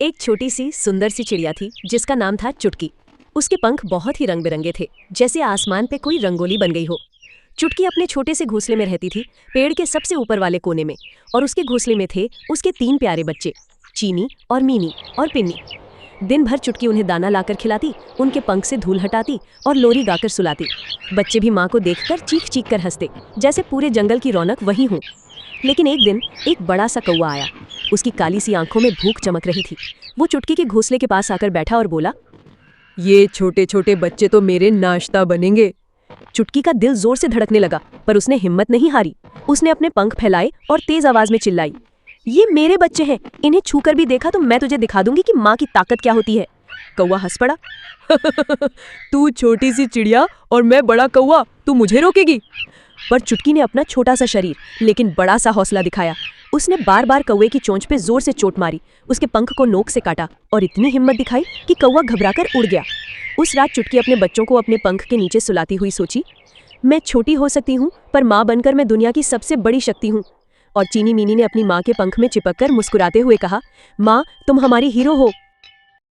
एक छोटी सी सुंदर सी चिड़िया थी जिसका नाम था चुटकी। उसके पंख बहुत ही रंग बिरंगे थे, जैसे आसमान पे कोई रंगोली बन गई हो। चुटकी अपने छोटे से घोंसले में रहती थी, पेड़ के सबसे ऊपर वाले कोने में। और उसके घोंसले में थे उसके 3 प्यारे बच्चे, चीनी और मीनी और पिन्नी। दिन भर चुटकी उन्हें दाना लाकर खिलाती, उनके पंख से धूल हटाती और लोरी गाकर सुलाती। बच्चे भी माँ को देखकर चीख चीख कर हंसते, जैसे पूरे जंगल की रौनक वही हो। लेकिन एक दिन एक बड़ा सा कौवा आया। उसकी काली सी आंखों में भूख चमक रही थी। वो चुटकी के घोंसले के पास आकर बैठा और बोला, ये छोटे छोटे बच्चे तो मेरे नाश्ता बनेंगे। चुटकी का दिल जोर से धड़कने लगा, पर उसने हिम्मत नहीं हारी। उसने अपने पंख फैलाए और तेज आवाज में चिल्लाई, ये मेरे बच्चे हैं, इन्हें छूकर भी देखा तो मैं तुझे दिखा दूंगी कि माँ की ताकत क्या होती है। कौवा हंस पड़ा। तू छोटी सी चिड़िया और मैं बड़ा कौवा, तू मुझे रोकेगी? पर चुटकी ने अपना छोटा सा शरीर लेकिन बड़ा सा हौसला दिखाया। उसने बार बार कौवे की चोंच पे जोर से चोट मारी, उसके पंख को नोक से काटा और इतनी हिम्मत दिखाई कि कौवा घबराकर उड़ गया। उस रात चुटकी अपने बच्चों को अपने पंख के नीचे सुलाती हुई सोची, मैं छोटी हो सकती हूँ, पर माँ बनकर मैं दुनिया की सबसे बड़ी शक्ति हूँ। और चीनी मीनी ने अपनी माँ के पंख में चिपककर मुस्कुराते हुए कहा, माँ तुम हमारी हीरो हो।